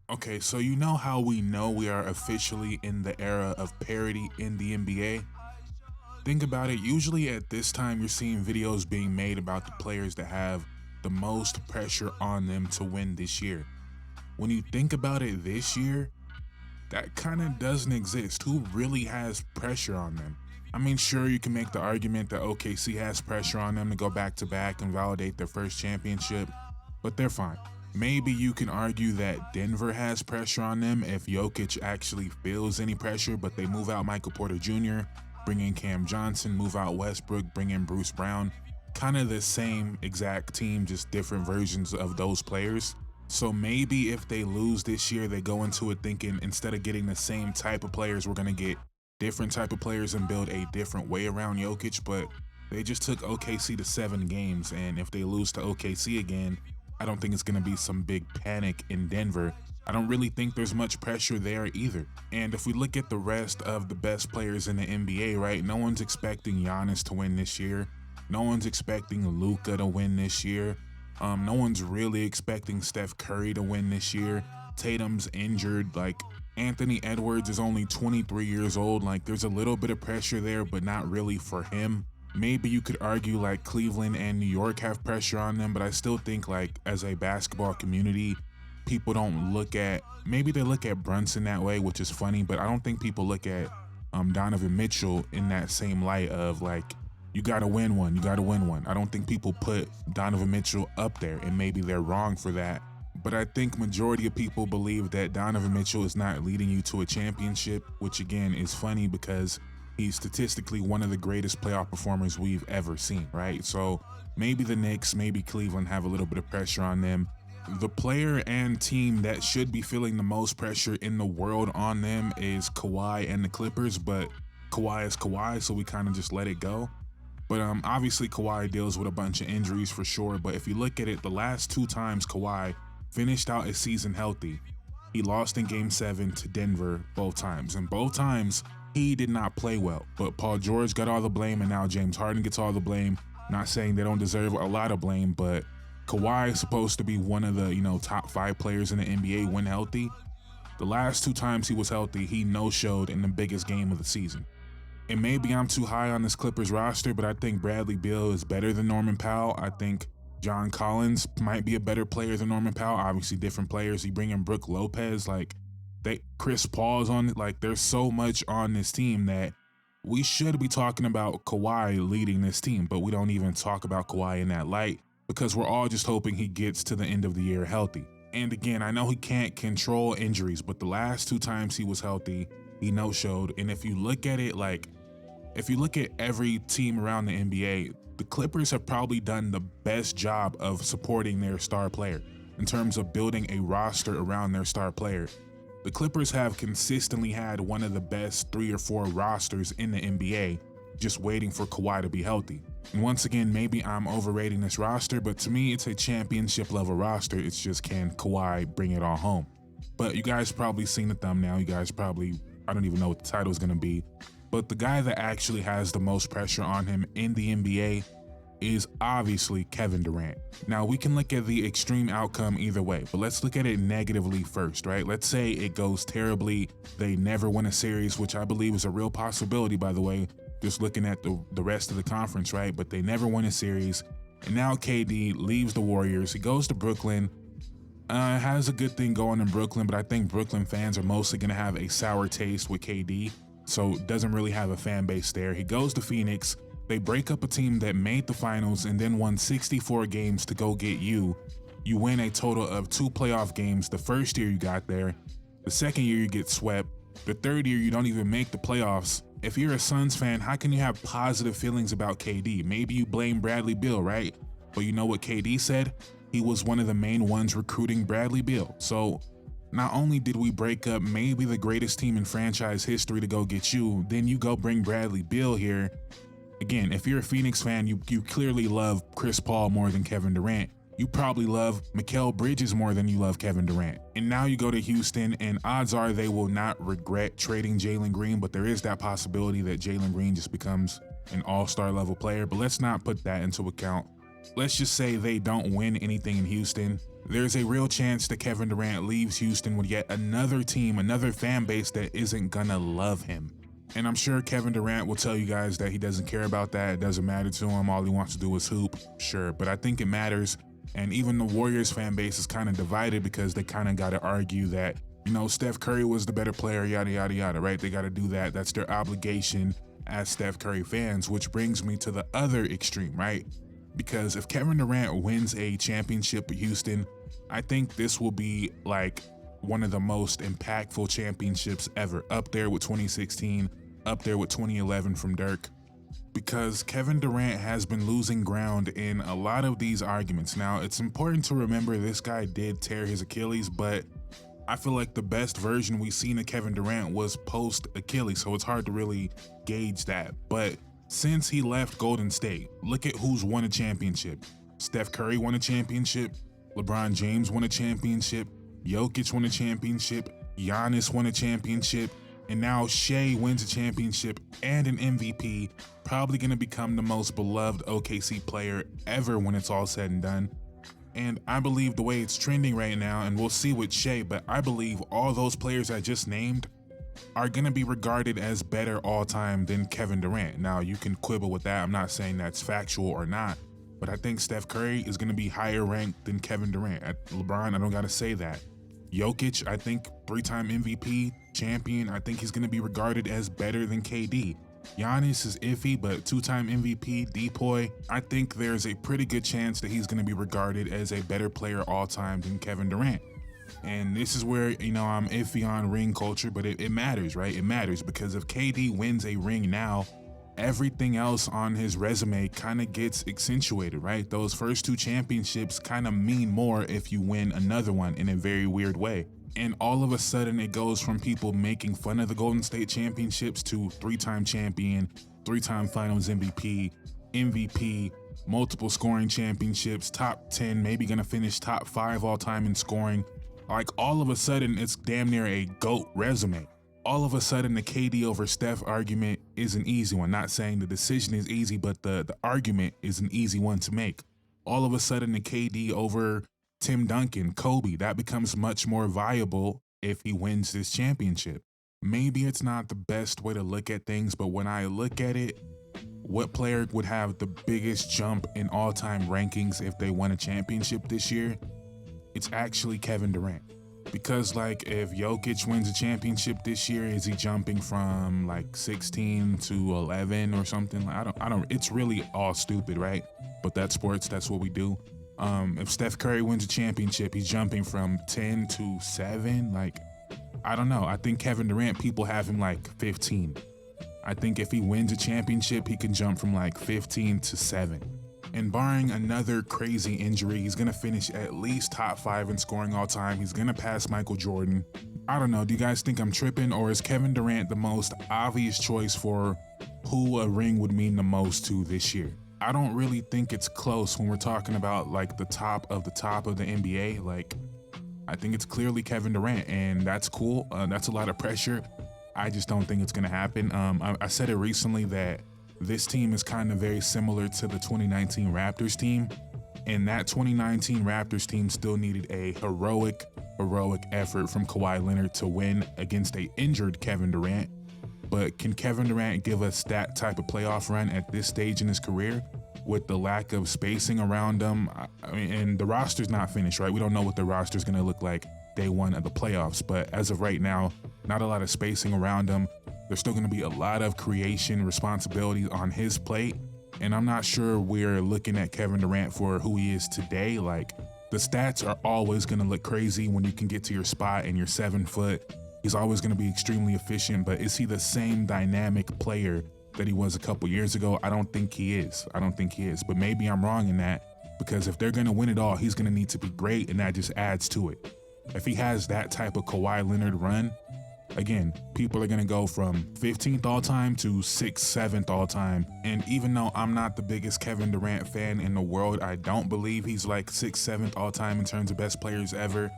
Okay, so you know how we know we are officially in the era of parity in the NBA? Think about it, usually at this time you're seeing videos being made about the players that have the most pressure on them to win this year. When you think about it this year, that kind of doesn't exist. Who really has pressure on them? I mean, sure, you can make the argument that OKC has pressure on them to go back to back and validate their first championship, but they're fine. Maybe you can argue that Denver has pressure on them if Jokic actually feels any pressure, but they move out Michael Porter Jr., bring in Cam Johnson, move out Westbrook, bring in Bruce Brown. Kind of the same exact team, just different versions of those players. So maybe if they lose this year, they go into it thinking instead of getting the same type of players, we're going to get different type of players and build a different way around Jokic. But they just took OKC to 7 games. And if they lose to OKC again, I don't think it's going to be some big panic in Denver. I don't really think there's much pressure there either. And if we look at the rest of the best players in the NBA, right, no one's expecting Giannis to win this year. No one's expecting Luka to win this year. No one's really expecting Steph Curry to win this year. Tatum's injured. Like, Anthony Edwards is only 23 years old. Like, there's a little bit of pressure there, but not really for him. Maybe you could argue like Cleveland and New York have pressure on them, but I still think like as a basketball community, people don't look at, maybe they look at Brunson that way, which is funny, but I don't think people look at Donovan Mitchell in that same light of like, you gotta win one, you gotta win one. I don't think people put Donovan Mitchell up there, and maybe they're wrong for that. But I think majority of people believe that Donovan Mitchell is not leading you to a championship, which again is funny because he's statistically one of the greatest playoff performers we've ever seen, right? So maybe the Knicks, maybe Cleveland have a little bit of pressure on them. The player and team that should be feeling the most pressure in the world on them is Kawhi and the Clippers, but Kawhi is Kawhi, so we kind of just let it go. But obviously Kawhi deals with a bunch of injuries for sure, but if you look at it, the last 2 times Kawhi finished out a season healthy, he lost in Game 7 to Denver both times, and both times he did not play well. But Paul George got all the blame, and now James Harden gets all the blame. Not saying they don't deserve a lot of blame, but Kawhi is supposed to be one of the top 5 players in the NBA when healthy. The last 2 times he was healthy, he no-showed in the biggest game of the season. And maybe I'm too high on this Clippers roster, but I think Bradley Beal is better than Norman Powell. I think John Collins might be a better player than Norman Powell. Obviously, different players. You bring in Brook Lopez, Chris Paul's on it. Like, there's so much on this team that we should be talking about Kawhi leading this team, but we don't even talk about Kawhi in that light because we're all just hoping he gets to the end of the year healthy. And again, I know he can't control injuries, but the last 2 times he was healthy, he no-showed. And if you look at it, if you look at every team around the NBA, the Clippers have probably done the best job of supporting their star player in terms of building a roster around their star player. The Clippers have consistently had one of the best 3 or 4 rosters in the NBA, just waiting for Kawhi to be healthy. And once again, maybe I'm overrating this roster, but to me, it's a championship level roster. It's just, can Kawhi bring it all home? But you guys probably seen the thumbnail. You guys probably, I don't even know what the title is going to be. But the guy that actually has the most pressure on him in the NBA is obviously Kevin Durant. Now, we can look at the extreme outcome either way, but let's look at it negatively first, right? Let's say it goes terribly, they never win a series, which I believe is a real possibility, by the way, just looking at the rest of the conference, right? But they never win a series, and now KD leaves the Warriors, he goes to Brooklyn, has a good thing going in Brooklyn, but I think Brooklyn fans are mostly going to have a sour taste with KD, so doesn't really have a fan base there. He goes to Phoenix, they break up a team that made the finals and then won 64 games to go get you. You win a total of 2 playoff games the first year you got there. The second year you get swept. The third year you don't even make the playoffs. If you're a Suns fan, how can you have positive feelings about KD? Maybe you blame Bradley Beal, right? But you know what KD said? He was one of the main ones recruiting Bradley Beal. So not only did we break up maybe the greatest team in franchise history to go get you, then you go bring Bradley Beal here. Again, if you're a Phoenix fan, you clearly love Chris Paul more than Kevin Durant. You probably love Mikal Bridges more than you love Kevin Durant. And now you go to Houston, and odds are they will not regret trading Jalen Green, but there is that possibility that Jalen Green just becomes an all-star level player. But let's not put that into account. Let's just say they don't win anything in Houston. there's a real chance that Kevin Durant leaves Houston with yet another team, another fan base that isn't gonna love him. And I'm sure Kevin Durant will tell you guys that he doesn't care about that. It doesn't matter to him. All he wants to do is hoop. Sure, but I think it matters. And even the Warriors fan base is kind of divided because they kind of got to argue that, you know, Steph Curry was the better player, yada, yada, yada, right? They got to do that. That's their obligation as Steph Curry fans, which brings me to the other extreme, right? Because if Kevin Durant wins a championship with Houston, I think this will be like one of the most impactful championships ever, up there with 2016, up there with 2011 from Dirk, because Kevin Durant has been losing ground in a lot of these arguments. Now, it's important to remember this guy did tear his Achilles, but I feel like the best version we've seen of Kevin Durant was post-Achilles, so it's hard to really gauge that. But since he left Golden State, look at who's won a championship. Steph Curry won a championship, LeBron James won a championship, Jokic won a championship, Giannis won a championship, and now Shea wins a championship and an MVP, probably gonna become the most beloved OKC player ever when it's all said and done. And I believe the way it's trending right now, and we'll see with Shea, but I believe all those players I just named are gonna be regarded as better all time than Kevin Durant. Now, you can quibble with that. I'm not saying that's factual or not, but I think Steph Curry is gonna be higher ranked than Kevin Durant. At LeBron, I don't gotta say that. Jokic, I think 3-time MVP, champion, I think he's gonna be regarded as better than KD. Giannis is iffy, but 2-time MVP, Depoy, I think there's a pretty good chance that he's gonna be regarded as a better player all time than Kevin Durant. And this is where, you know, I'm iffy on ring culture, but it matters, right? It matters because if KD wins a ring now, everything else on his resume kind of gets accentuated, right? Those first 2 championships kind of mean more if you win another one in a very weird way. And all of a sudden it goes from people making fun of the Golden State championships to 3-time champion, 3-time finals MVP, multiple scoring championships, top 10, maybe gonna finish top 5 all time in scoring. Like all of a sudden it's damn near a GOAT resume. All of a sudden the KD over Steph argument is an easy one. Not saying the decision is easy, but the argument is an easy one to make. All of a sudden the KD over Tim Duncan, Kobe, that becomes much more viable if he wins this championship. Maybe it's not the best way to look at things, but when I look at it, what player would have the biggest jump in all-time rankings if they won a championship this year? It's actually Kevin Durant. Because like if Jokic wins a championship this year, is he jumping from like 16 to 11 or something? I don't, it's really all stupid, right? But that's sports, that's what we do. If Steph Curry wins a championship, he's jumping from 10 to 7. Like, I don't know. I think Kevin Durant, people have him like 15. I think if he wins a championship, he can jump from like 15 to 7. And barring another crazy injury, he's gonna finish at least top 5 in scoring all time. He's gonna pass Michael Jordan. I don't know, do you guys think I'm tripping, or is Kevin Durant the most obvious choice for who a ring would mean the most to this year? I don't really think it's close when we're talking about like the top of the NBA. Like, I think it's clearly Kevin Durant, and that's cool. That's a lot of pressure. I just don't think it's gonna happen. I said it recently that this team is kind of very similar to the 2019 Raptors team, and that 2019 Raptors team still needed a heroic effort from Kawhi Leonard to win against a injured Kevin Durant. But can Kevin Durant give us that type of playoff run at this stage in his career with the lack of spacing around him? I mean, and the roster's not finished, right? We don't know what the roster's gonna look like day one of the playoffs, but as of right now, not a lot of spacing around him. There's still gonna be a lot of creation responsibility on his plate, and I'm not sure we're looking at Kevin Durant for who he is today. Like, the stats are always gonna look crazy when you can get to your spot and you're 7 foot. He's always gonna be extremely efficient, but is he the same dynamic player that he was a couple years ago? I don't think he is. But maybe I'm wrong in that, because if they're gonna win it all, he's gonna need to be great, and that just adds to it. If he has that type of Kawhi Leonard run, again, people are gonna go from 15th all time to 6th, 7th all time. And even though I'm not the biggest Kevin Durant fan in the world, I don't believe he's like 6th, 7th all time in terms of best players ever.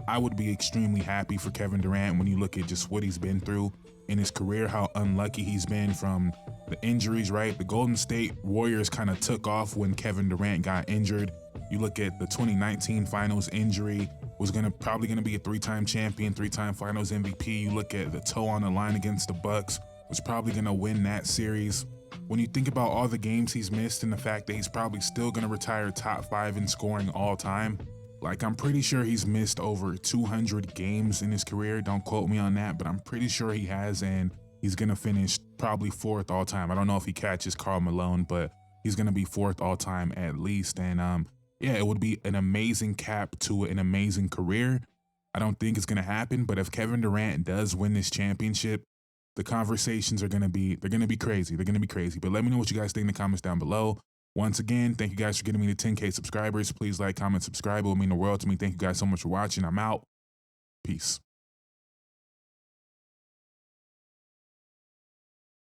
I would be extremely happy for Kevin Durant when you look at just what he's been through in his career, how unlucky he's been from the injuries, right? The Golden State Warriors kind of took off when Kevin Durant got injured. You look at the 2019 finals injury, was probably gonna be a 3-time champion, 3-time finals MVP. You look at the toe on the line against the Bucks, was probably gonna win that series. When you think about all the games he's missed and the fact that he's probably still gonna retire top 5 in scoring all time, like, I'm pretty sure he's missed over 200 games in his career. Don't quote me on that, but I'm pretty sure he has, and he's gonna finish probably 4th all time. I don't know if he catches Karl Malone, but he's gonna be 4th all time at least. And yeah, it would be an amazing cap to an amazing career. I don't think it's gonna happen, but if Kevin Durant does win this championship, the conversations are gonna be crazy. They're gonna be crazy. But let me know what you guys think in the comments down below. Once again, thank you guys for getting me to 10K subscribers. Please like, comment, subscribe. It will mean the world to me. Thank you guys so much for watching. I'm out. Peace.